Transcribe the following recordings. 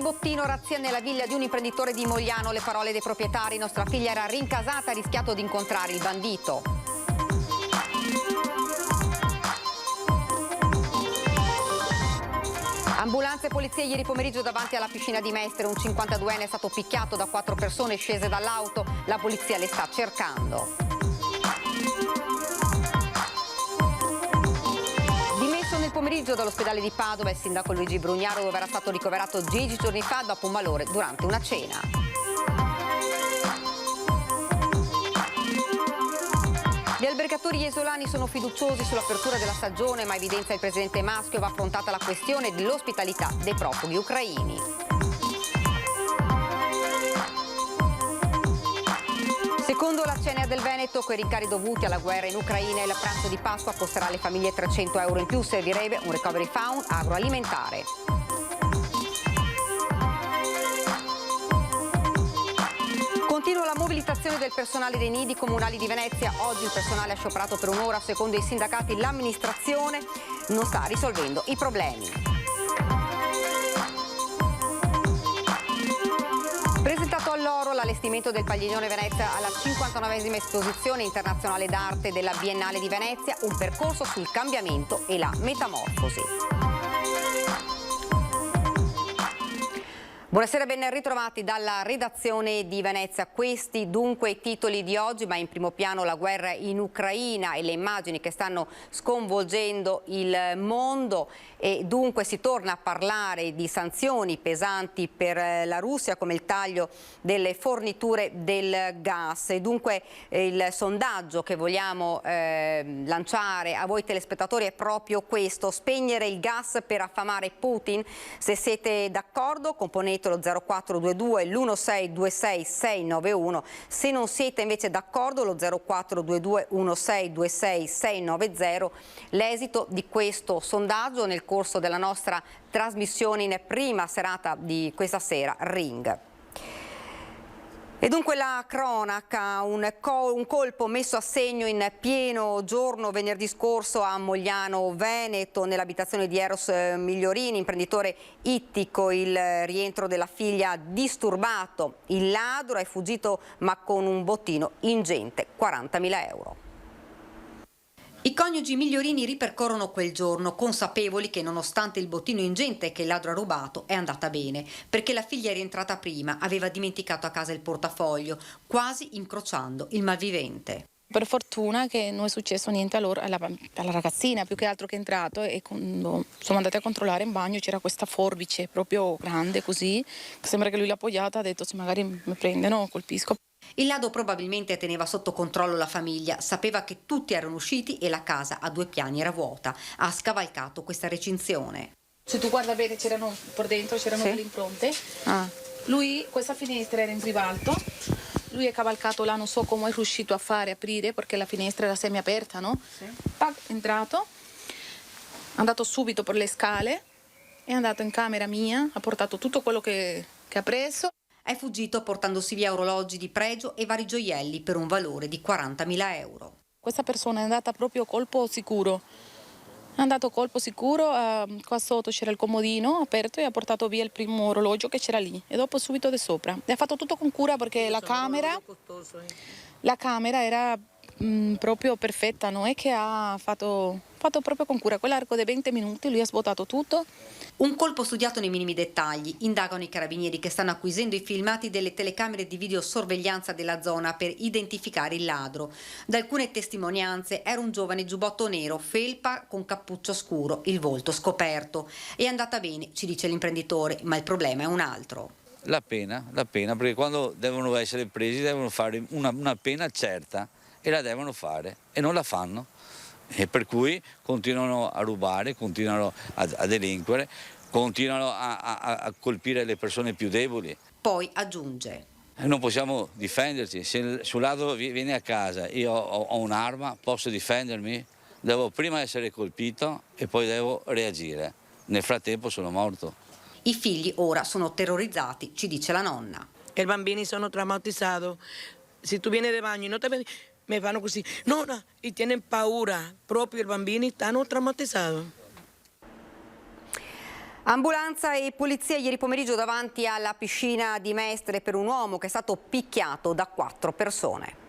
bottino, razzia nella villa di un imprenditore di Mogliano. Le parole dei proprietari: nostra figlia era rincasata, ha rischiato di incontrare il bandito. Ambulanze e polizia ieri pomeriggio davanti alla piscina di Mestre. Un 52enne è stato picchiato da 4 persone scese dall'auto. La polizia le sta cercando. Dimesso nel pomeriggio dall'ospedale di Padova il sindaco Luigi Brugnaro, dove era stato ricoverato 10 giorni fa dopo un malore durante una cena. Gli albergatori esolani sono fiduciosi sull'apertura della stagione, ma evidenzia il presidente Maschio, va affrontata la questione dell'ospitalità dei profughi ucraini. Secondo la CNA del Veneto, con i rincari dovuti alla guerra in Ucraina, il pranzo di Pasqua costerà alle famiglie 300 euro in più, servirebbe un recovery fund agroalimentare. Continua la mobilitazione del personale dei nidi comunali di Venezia. Oggi il personale ha scioperato per un'ora. Secondo i sindacati l'amministrazione non sta risolvendo i problemi. Presentato all'Oro l'allestimento del Paglione Venezia alla 59esima esposizione internazionale d'arte della Biennale di Venezia, un percorso sul cambiamento e la metamorfosi. Buonasera, ben ritrovati dalla redazione di Venezia. Questi dunque i titoli di oggi, ma in primo piano la guerra in Ucraina e le immagini che stanno sconvolgendo il mondo, e dunque si torna a parlare di sanzioni pesanti per la Russia, come il taglio delle forniture del gas. E dunque il sondaggio che vogliamo lanciare a voi telespettatori è proprio questo: spegnere il gas per affamare Putin. Se siete d'accordo, componete lo 0422 l'1626 691. Se non siete invece d'accordo, lo 0422 1626 690. L'esito di questo sondaggio nel corso della nostra trasmissione in prima serata di questa sera, Ring. E dunque la cronaca, un colpo messo a segno in pieno giorno venerdì scorso a Mogliano Veneto, nell'abitazione di Eros Migliorini, imprenditore ittico. Il rientro della figlia disturbato, il ladro è fuggito ma con un bottino ingente, 40.000 euro. I coniugi Migliorini ripercorrono quel giorno, consapevoli che nonostante il bottino ingente che il ladro ha rubato è andata bene, perché la figlia è rientrata prima, aveva dimenticato a casa il portafoglio, quasi incrociando il malvivente. Per fortuna che non è successo niente alla ragazzina, più che altro che è entrato, e quando siamo andati a controllare in bagno c'era questa forbice proprio grande così, che sembra che lui l'ha appoggiata, ha detto se magari mi prendono colpisco. Il ladro probabilmente teneva sotto controllo la famiglia, sapeva che tutti erano usciti e la casa a 2 piani era vuota. Ha scavalcato questa recinzione. Se tu guarda bene c'erano per dentro, c'erano delle impronte. Lui, questa finestra era in ribalto, lui è cavalcato là, non so come è riuscito a fare, aprire, perché la finestra era semi aperta, no? Sì. È entrato, è andato subito per le scale, è andato in camera mia, ha portato tutto quello che ha preso. È fuggito portandosi via orologi di pregio e vari gioielli per un valore di 40.000 euro. Questa persona è andata proprio colpo sicuro. È andato colpo sicuro, qua sotto c'era il comodino aperto e ha portato via il primo orologio che c'era lì e dopo subito di sopra. E ha fatto tutto con cura perché la camera era proprio perfetta, non è che ha fatto proprio con cura. Quell'arco dei 20 minuti lui ha svuotato tutto. Un colpo studiato nei minimi dettagli. Indagano i carabinieri che stanno acquisendo i filmati delle telecamere di videosorveglianza della zona per identificare il ladro. Da alcune testimonianze era un giovane giubbotto nero, felpa con cappuccio scuro, il volto scoperto. È andata bene, ci dice l'imprenditore, ma il problema è un altro. La pena, perché quando devono essere presi devono fare una pena certa e la devono fare e non la fanno. E per cui continuano a rubare, continuano a delinquere, continuano a colpire le persone più deboli. Poi aggiunge: non possiamo difenderci, se il ladro viene a casa, io ho un'arma, posso difendermi? Devo prima essere colpito e poi devo reagire. Nel frattempo sono morto. I figli ora sono terrorizzati, ci dice la nonna. I bambini sono traumatizzati. Se tu vieni dal bagno e non ti vedi, mi fanno così, nonna, e tienen paura, proprio i bambini stanno traumatizzati. Ambulanza e polizia ieri pomeriggio davanti alla piscina di Mestre per un uomo che è stato picchiato da 4 persone.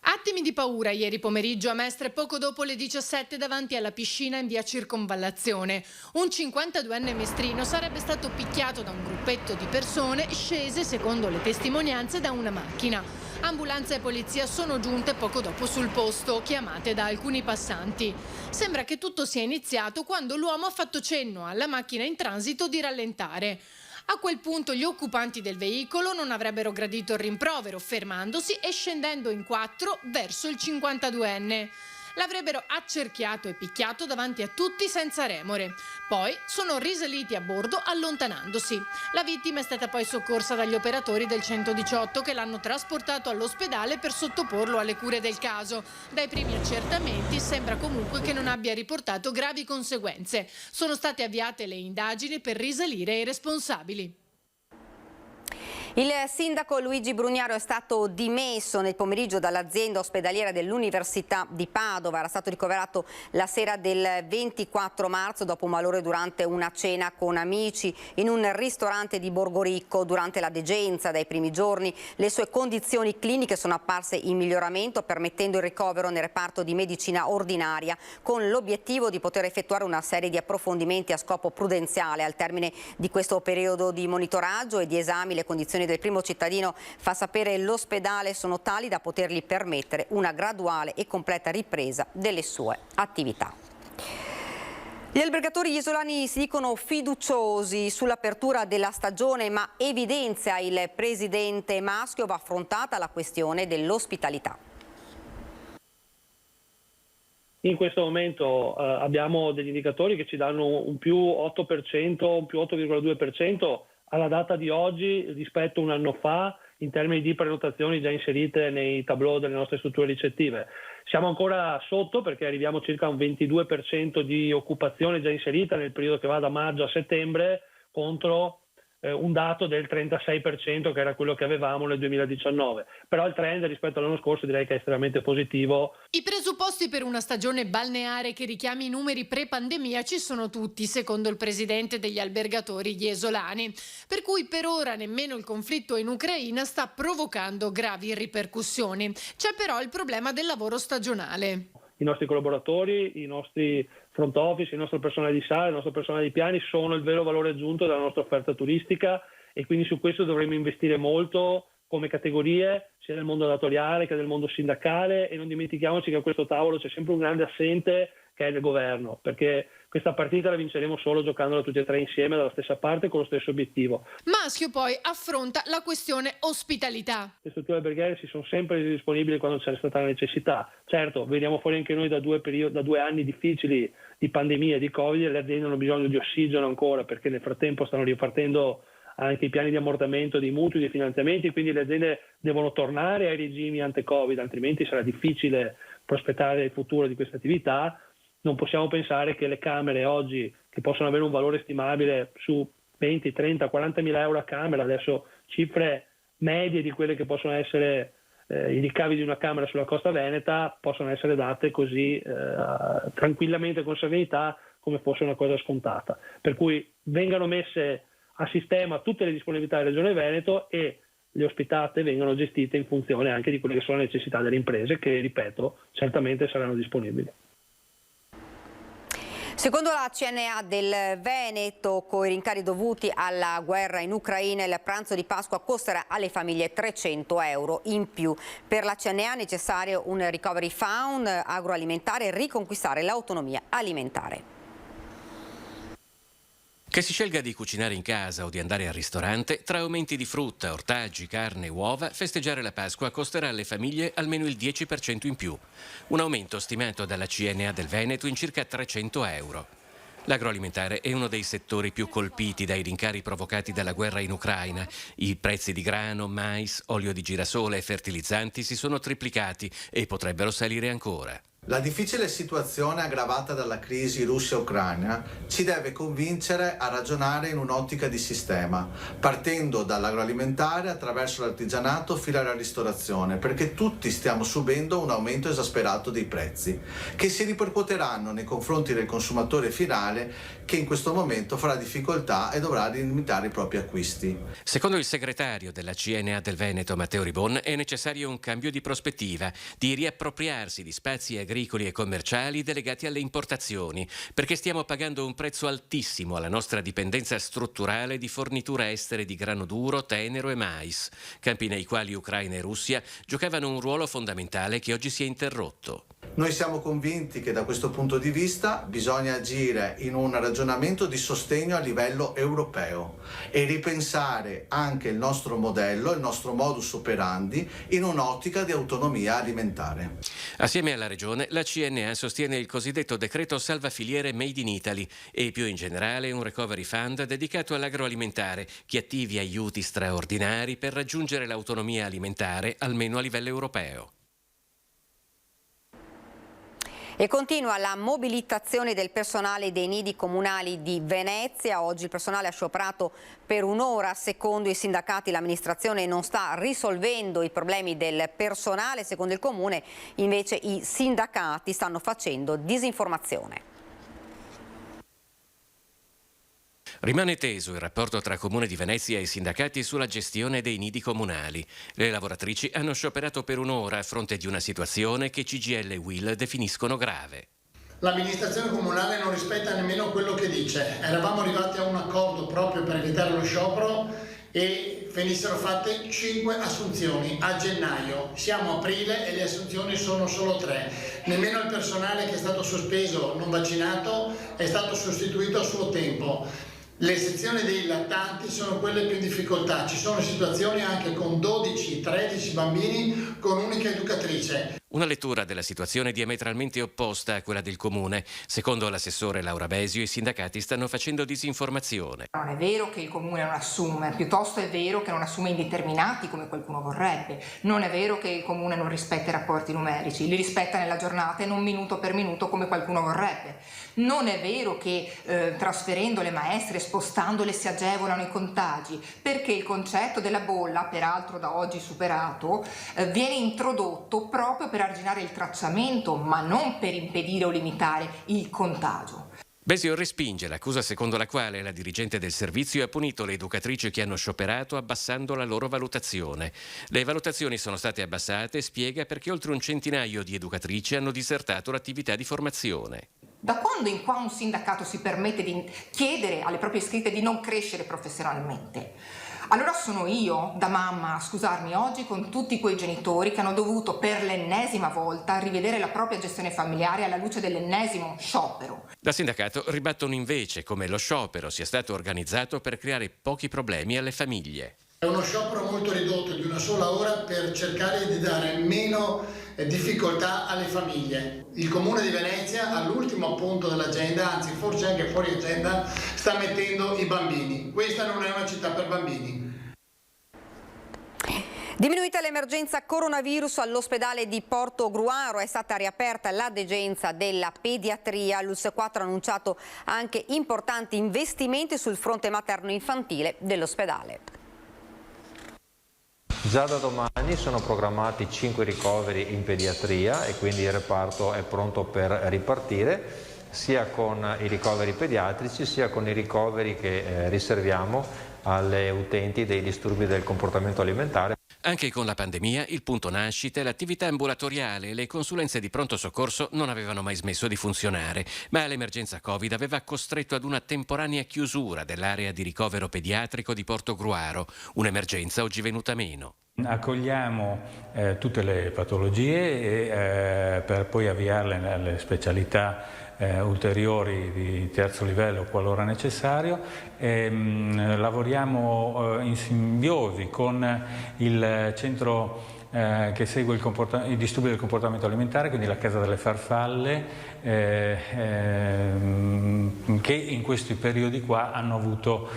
Attimi di paura ieri pomeriggio a Mestre poco dopo le 17 davanti alla piscina in via Circonvallazione. Un 52enne mestrino sarebbe stato picchiato da un gruppetto di persone scese, secondo le testimonianze, da una macchina. Ambulanza e polizia sono giunte poco dopo sul posto, chiamate da alcuni passanti. Sembra che tutto sia iniziato quando l'uomo ha fatto cenno alla macchina in transito di rallentare. A quel punto gli occupanti del veicolo non avrebbero gradito il rimprovero, fermandosi e scendendo in 4 verso il 52enne. L'avrebbero accerchiato e picchiato davanti a tutti senza remore. Poi sono risaliti a bordo allontanandosi. La vittima è stata poi soccorsa dagli operatori del 118 che l'hanno trasportato all'ospedale per sottoporlo alle cure del caso. Dai primi accertamenti sembra comunque che non abbia riportato gravi conseguenze. Sono state avviate le indagini per risalire ai responsabili. Il sindaco Luigi Brugnaro è stato dimesso nel pomeriggio dall'azienda ospedaliera dell'Università di Padova. Era stato ricoverato la sera del 24 marzo dopo un malore durante una cena con amici in un ristorante di Borgoricco. Durante la degenza dai primi giorni le sue condizioni cliniche sono apparse in miglioramento, permettendo il ricovero nel reparto di medicina ordinaria con l'obiettivo di poter effettuare una serie di approfondimenti a scopo prudenziale. Al termine di questo periodo di monitoraggio e di esami, le condizioni del primo cittadino, fa sapere l'ospedale, sono tali da potergli permettere una graduale e completa ripresa delle sue attività. Gli albergatori isolani si dicono fiduciosi sull'apertura della stagione, ma evidenzia il presidente Maschio, va affrontata la questione dell'ospitalità. In questo momento abbiamo degli indicatori che ci danno un più 8%, un più 8,2% alla data di oggi rispetto a un anno fa in termini di prenotazioni già inserite nei tableau delle nostre strutture ricettive. Siamo ancora sotto perché arriviamo circa a un 22% di occupazione già inserita nel periodo che va da maggio a settembre contro un dato del 36% che era quello che avevamo nel 2019. Però il trend rispetto all'anno scorso direi che è estremamente positivo. I presupposti per una stagione balneare che richiami i numeri pre-pandemia ci sono tutti, secondo il presidente degli albergatori isolani, per cui per ora nemmeno il conflitto in Ucraina sta provocando gravi ripercussioni. C'è però il problema del lavoro stagionale. I nostri collaboratori, i nostri front office, il nostro personale di sala, il nostro personale di piani sono il vero valore aggiunto della nostra offerta turistica e quindi su questo dovremo investire molto come categorie, sia nel mondo datoriale che nel mondo sindacale, e non dimentichiamoci che a questo tavolo c'è sempre un grande assente che è il governo, perché questa partita la vinceremo solo giocandola tutti e tre insieme dalla stessa parte con lo stesso obiettivo. Maschio poi affronta la questione ospitalità. Le strutture alberghiere si sono sempre disponibili quando c'è stata la necessità. Certo, veniamo fuori anche noi da due anni difficili di pandemia e di Covid, e le aziende hanno bisogno di ossigeno ancora perché nel frattempo stanno ripartendo anche i piani di ammortamento dei mutui, dei finanziamenti, quindi le aziende devono tornare ai regimi ante-Covid, altrimenti sarà difficile prospettare il futuro di queste attività. Non possiamo pensare che le camere oggi, che possono avere un valore stimabile su 20, 30, 40 mila euro a camera, adesso cifre medie di quelle che possono essere i ricavi di una camera sulla costa veneta, possono essere date così tranquillamente, con serenità, come fosse una cosa scontata. Per cui vengano messe a sistema tutte le disponibilità della Regione Veneto e le ospitate vengano gestite in funzione anche di quelle che sono le necessità delle imprese, che, ripeto, certamente saranno disponibili. Secondo la CNA del Veneto, con i rincari dovuti alla guerra in Ucraina, il pranzo di Pasqua costerà alle famiglie 300 euro in più. Per la CNA è necessario un recovery fund agroalimentare e riconquistare l'autonomia alimentare. Che si scelga di cucinare in casa o di andare al ristorante, tra aumenti di frutta, ortaggi, carne, uova, festeggiare la Pasqua costerà alle famiglie almeno il 10% in più. Un aumento stimato dalla CNA del Veneto in circa 300 euro. L'agroalimentare è uno dei settori più colpiti dai rincari provocati dalla guerra in Ucraina. I prezzi di grano, mais, olio di girasole e fertilizzanti si sono triplicati e potrebbero salire ancora. La difficile situazione aggravata dalla crisi Russia-Ucraina ci deve convincere a ragionare in un'ottica di sistema, partendo dall'agroalimentare attraverso l'artigianato fino alla ristorazione, perché tutti stiamo subendo un aumento esasperato dei prezzi, che si ripercuoteranno nei confronti del consumatore finale, che in questo momento farà difficoltà e dovrà limitare i propri acquisti. Secondo il segretario della CNA del Veneto, Matteo Ribon, è necessario un cambio di prospettiva, di riappropriarsi di spazi agricoli e commerciali delegati alle importazioni, perché stiamo pagando un prezzo altissimo alla nostra dipendenza strutturale di forniture estere di grano duro, tenero e mais, campi nei quali Ucraina e Russia giocavano un ruolo fondamentale che oggi si è interrotto. Noi siamo convinti che da questo punto di vista bisogna agire in un ragionamento di sostegno a livello europeo e ripensare anche il nostro modello, il nostro modus operandi in un'ottica di autonomia alimentare. Assieme alla Regione, la CNA sostiene il cosiddetto decreto salvafiliere Made in Italy e più in generale un recovery fund dedicato all'agroalimentare che attivi aiuti straordinari per raggiungere l'autonomia alimentare almeno a livello europeo. E continua la mobilitazione del personale dei nidi comunali di Venezia. Oggi il personale ha scioperato per un'ora. Secondo i sindacati l'amministrazione non sta risolvendo i problemi del personale. Secondo il comune invece i sindacati stanno facendo disinformazione. Rimane teso il rapporto tra Comune di Venezia e i sindacati sulla gestione dei nidi comunali. Le lavoratrici hanno scioperato per un'ora a fronte di una situazione che CGIL e UIL definiscono grave. L'amministrazione comunale non rispetta nemmeno quello che dice. Eravamo arrivati a un accordo proprio per evitare lo sciopero e venissero fatte 5 assunzioni a gennaio. Siamo a aprile e le assunzioni sono solo 3. Nemmeno il personale che è stato sospeso non vaccinato è stato sostituito a suo tempo. Le sezioni dei lattanti sono quelle più in difficoltà, ci sono situazioni anche con 12-13 bambini con unica educatrice. Una lettura della situazione diametralmente opposta a quella del Comune. Secondo l'assessore Laura Besio, i sindacati stanno facendo disinformazione. Non è vero che il Comune non assume, piuttosto è vero che non assume indeterminati come qualcuno vorrebbe. Non è vero che il Comune non rispetta i rapporti numerici, li rispetta nella giornata e non minuto per minuto come qualcuno vorrebbe. Non è vero che trasferendo le maestre, spostandole si agevolano i contagi, perché il concetto della bolla, peraltro da oggi superato, viene introdotto proprio per arginare il tracciamento, ma non per impedire o limitare il contagio. Besio respinge l'accusa secondo la quale la dirigente del servizio ha punito le educatrici che hanno scioperato abbassando la loro valutazione. Le valutazioni sono state abbassate, spiega, perché oltre un centinaio di educatrici hanno disertato l'attività di formazione. Da quando in qua un sindacato si permette di chiedere alle proprie iscritte di non crescere professionalmente? Allora sono io, da mamma, a scusarmi oggi con tutti quei genitori che hanno dovuto per l'ennesima volta rivedere la propria gestione familiare alla luce dell'ennesimo sciopero. Da sindacato ribattono invece come lo sciopero sia stato organizzato per creare pochi problemi alle famiglie. È uno sciopero molto ridotto di una sola ora per cercare di dare meno difficoltà alle famiglie. Il Comune di Venezia all'ultimo punto dell'agenda, anzi forse anche fuori agenda, sta mettendo i bambini. Questa non è una città per bambini. Diminuita l'emergenza coronavirus all'ospedale di Portogruaro, è stata riaperta la degenza della pediatria. L'ULSS 4 ha annunciato anche importanti investimenti sul fronte materno-infantile dell'ospedale. Già da domani sono programmati 5 ricoveri in pediatria e quindi il reparto è pronto per ripartire sia con i ricoveri pediatrici sia con i ricoveri che riserviamo alle utenti dei disturbi del comportamento alimentare. Anche con la pandemia, il punto nascite, l'attività ambulatoriale e le consulenze di pronto soccorso non avevano mai smesso di funzionare, ma l'emergenza Covid aveva costretto ad una temporanea chiusura dell'area di ricovero pediatrico di Portogruaro, un'emergenza oggi venuta meno. Accogliamo tutte le patologie per poi avviarle nelle specialità ulteriori di terzo livello qualora necessario. Lavoriamo in simbiosi con il centro che segue i disturbi del comportamento alimentare, quindi la Casa delle Farfalle, che in questi periodi qua hanno avuto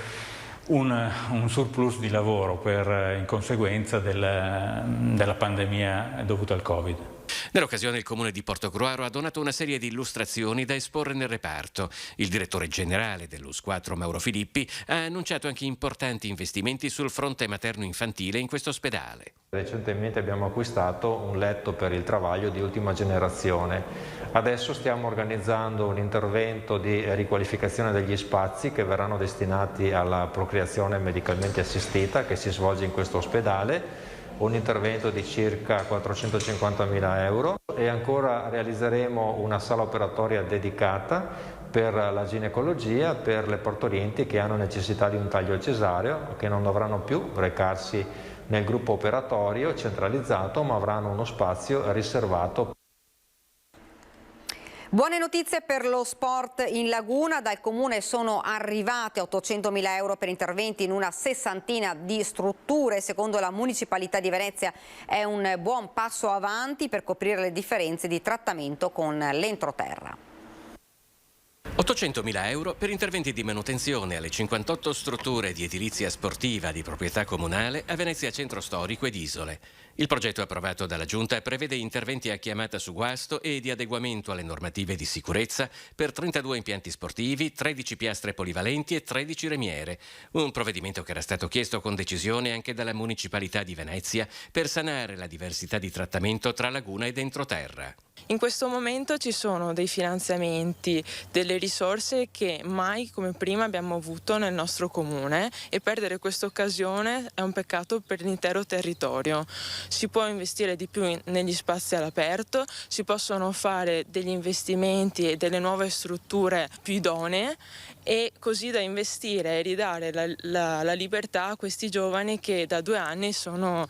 un surplus di lavoro in conseguenza della pandemia dovuta al Covid. Nell'occasione il Comune di Portogruaro ha donato una serie di illustrazioni da esporre nel reparto. Il direttore generale dell'Us4 Mauro Filippi ha annunciato anche importanti investimenti sul fronte materno-infantile in questo ospedale. Recentemente abbiamo acquistato un letto per il travaglio di ultima generazione. Adesso stiamo organizzando un intervento di riqualificazione degli spazi che verranno destinati alla procreazione medicalmente assistita che si svolge in questo ospedale. Un intervento di circa 450.000 euro e ancora realizzeremo una sala operatoria dedicata per la ginecologia, per le partorienti che hanno necessità di un taglio cesareo, che non dovranno più recarsi nel gruppo operatorio centralizzato, ma avranno uno spazio riservato. Buone notizie per lo sport in Laguna. Dal Comune sono arrivate 800.000 euro per interventi in una sessantina di strutture. Secondo la Municipalità di Venezia è un buon passo avanti per coprire le differenze di trattamento con l'entroterra. 800.000 euro per interventi di manutenzione alle 58 strutture di edilizia sportiva di proprietà comunale a Venezia Centro Storico ed Isole. Il progetto approvato dalla Giunta prevede interventi a chiamata su guasto e di adeguamento alle normative di sicurezza per 32 impianti sportivi, 13 piastre polivalenti e 13 remiere. Un provvedimento che era stato chiesto con decisione anche dalla Municipalità di Venezia per sanare la diversità di trattamento tra laguna ed entroterra. In questo momento ci sono dei finanziamenti, delle risorse che mai come prima abbiamo avuto nel nostro comune e perdere questa occasione è un peccato per l'intero territorio. Si può investire di più negli spazi all'aperto, si possono fare degli investimenti e delle nuove strutture più idonee e così da investire e ridare la libertà a questi giovani che da 2 anni soffrono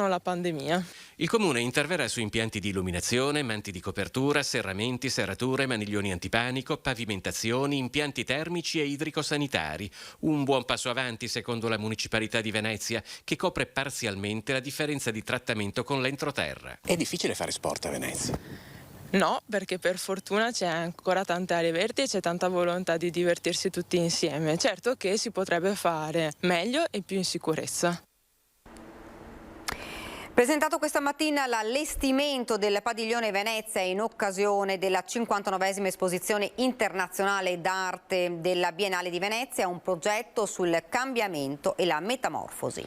la pandemia. Il Comune interverrà su impianti di illuminazione, manti di copertura, serramenti, serrature, maniglioni antipanico, pavimentazioni, impianti termici e idrico-sanitari. Un buon passo avanti secondo la Municipalità di Venezia, che copre parzialmente la differenza di trattamento con l'entroterra. È difficile fare sport a Venezia? No, perché per fortuna c'è ancora tante aree verdi e c'è tanta volontà di divertirsi tutti insieme. Certo che si potrebbe fare meglio e più in sicurezza. Presentato questa mattina l'allestimento del padiglione Venezia in occasione della 59esima esposizione internazionale d'arte della Biennale di Venezia, un progetto sul cambiamento e la metamorfosi.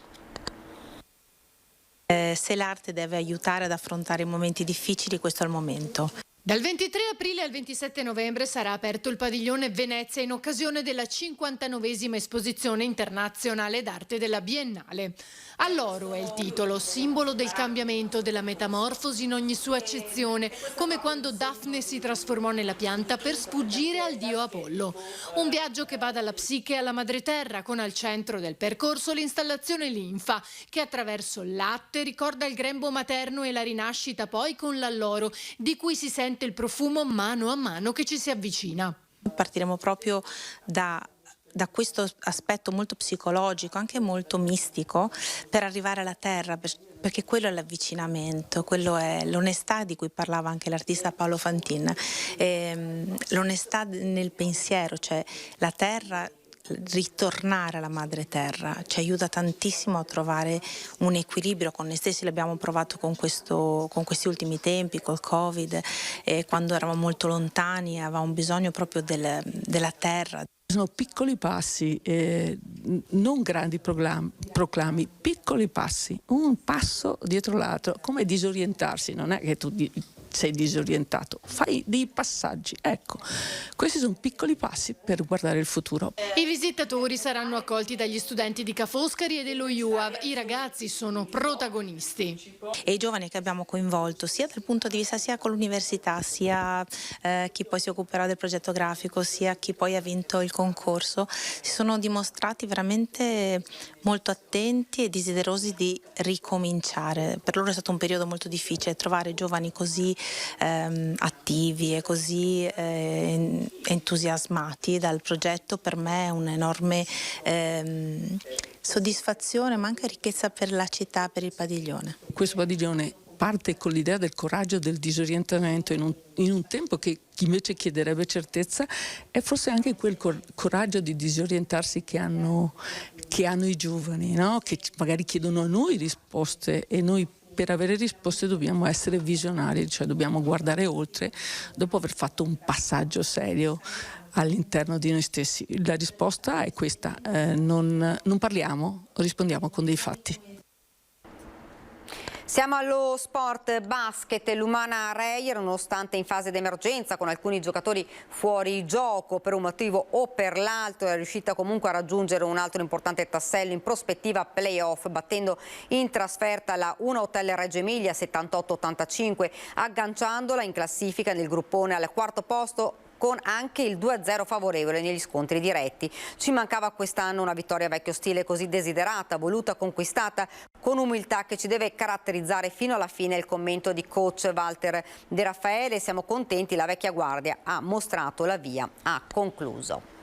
Se l'arte deve aiutare ad affrontare i momenti difficili, questo è il momento. Dal 23 aprile al 27 novembre sarà aperto il padiglione Venezia in occasione della 59esima esposizione internazionale d'arte della Biennale. All'oro è il titolo, simbolo del cambiamento, della metamorfosi in ogni sua accezione, come quando Daphne si trasformò nella pianta per sfuggire al dio Apollo. Un viaggio che va dalla psiche alla madreterra, con al centro del percorso l'installazione linfa, che attraverso il latte ricorda il grembo materno e la rinascita poi con l'alloro, di cui si sente il profumo mano a mano che ci si avvicina. Partiremo proprio da questo aspetto molto psicologico, anche molto mistico, per arrivare alla terra, perché quello è l'avvicinamento, quello è l'onestà di cui parlava anche l'artista Paolo Fantin, l'onestà nel pensiero, cioè la terra, ritornare alla madre terra ci aiuta tantissimo a trovare un equilibrio con noi stessi. L'abbiamo provato con questi ultimi tempi, col Covid, quando eravamo molto lontani, avevamo bisogno proprio della terra. Sono piccoli passi, non grandi proclami, piccoli passi, un passo dietro l'altro, come disorientarsi, non è che tu sei disorientato, fai dei passaggi, ecco, questi sono piccoli passi per guardare il futuro. I visitatori saranno accolti dagli studenti di Ca' Foscari e dello IUAV, i ragazzi sono protagonisti. E i giovani che abbiamo coinvolto sia dal punto di vista sia con l'università, sia chi poi si occuperà del progetto grafico, sia chi poi ha vinto il concorso, si sono dimostrati veramente molto attenti e desiderosi di ricominciare. Per loro è stato un periodo molto difficile, trovare giovani così attivi e così entusiasmati dal progetto per me è un'enorme soddisfazione, ma anche ricchezza per la città, per il padiglione. Questo padiglione parte con l'idea del coraggio del disorientamento in un tempo che invece chiederebbe certezza, e forse anche quel coraggio di disorientarsi che hanno i giovani, no? Che magari chiedono a noi risposte e noi per avere risposte dobbiamo essere visionari, cioè dobbiamo guardare oltre dopo aver fatto un passaggio serio all'interno di noi stessi. La risposta è questa, non parliamo, rispondiamo con dei fatti. Siamo allo sport basket. L'Umana Reyer, nonostante in fase d'emergenza con alcuni giocatori fuori gioco per un motivo o per l'altro, è riuscita comunque a raggiungere un altro importante tassello in prospettiva playoff, battendo in trasferta la 1 Hotel Reggio Emilia 78-85, agganciandola in classifica nel gruppone al quarto posto, con anche il 2-0 favorevole negli scontri diretti. Ci mancava quest'anno una vittoria vecchio stile così desiderata, voluta, conquistata con umiltà che ci deve caratterizzare fino alla fine. Il commento di coach Walter De Raffaele: siamo contenti, la vecchia guardia ha mostrato la via, ha concluso.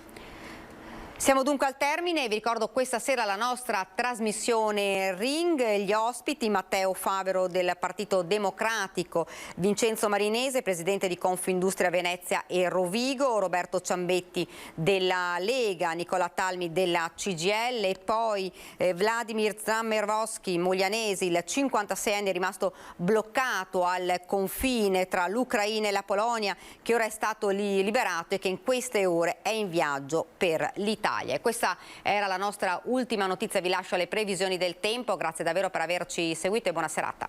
Siamo dunque al termine. Vi ricordo questa sera la nostra trasmissione Ring, gli ospiti Matteo Favero del Partito Democratico, Vincenzo Marinese, presidente di Confindustria Venezia e Rovigo, Roberto Ciambetti della Lega, Nicola Talmi della CGIL e poi Vladimir Zammerowski, moglianesi, il 56enne rimasto bloccato al confine tra l'Ucraina e la Polonia, che ora è stato liberato e che in queste ore è in viaggio per l'Italia. E questa era la nostra ultima notizia. Vi lascio alle previsioni del tempo. Grazie davvero per averci seguito e buona serata.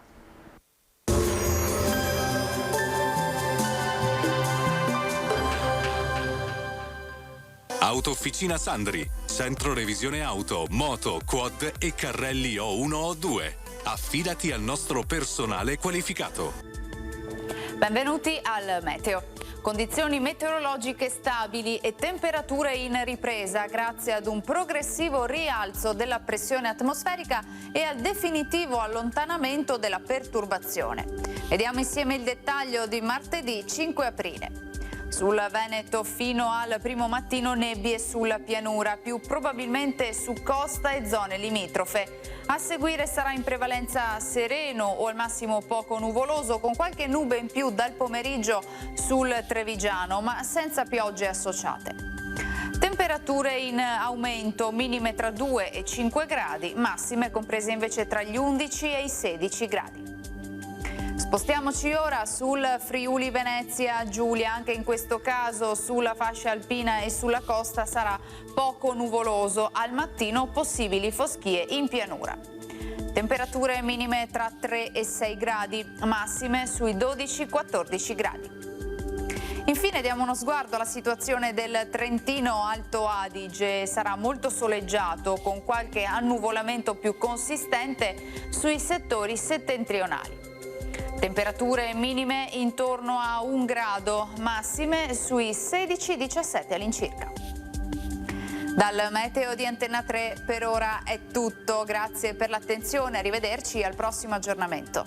Autofficina Sandri, centro revisione auto, moto, quad e carrelli O1 O2. Affidati al nostro personale qualificato. Benvenuti al Meteo. Condizioni meteorologiche stabili e temperature in ripresa grazie ad un progressivo rialzo della pressione atmosferica e al definitivo allontanamento della perturbazione. Vediamo insieme il dettaglio di martedì 5 aprile. Sul Veneto fino al primo mattino nebbie sulla pianura, più probabilmente su costa e zone limitrofe. A seguire sarà in prevalenza sereno o al massimo poco nuvoloso, con qualche nube in più dal pomeriggio sul Trevigiano, ma senza piogge associate. Temperature in aumento, minime tra 2 e 5 gradi, massime comprese invece tra gli 11 e i 16 gradi. Spostiamoci ora sul Friuli Venezia Giulia. Anche in questo caso sulla fascia alpina e sulla costa sarà poco nuvoloso, al mattino possibili foschie in pianura. Temperature minime tra 3 e 6 gradi, massime sui 12-14 gradi. Infine diamo uno sguardo alla situazione del Trentino Alto Adige. Sarà molto soleggiato con qualche annuvolamento più consistente sui settori settentrionali. Temperature minime intorno a 1 grado, massime sui 16-17 all'incirca. Dal meteo di Antenna 3 per ora è tutto, grazie per l'attenzione, arrivederci al prossimo aggiornamento.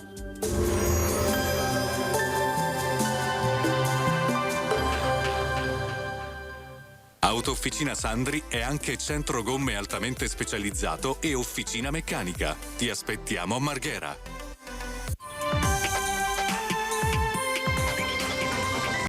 Autofficina Sandri è anche centro gomme altamente specializzato e officina meccanica. Ti aspettiamo a Marghera.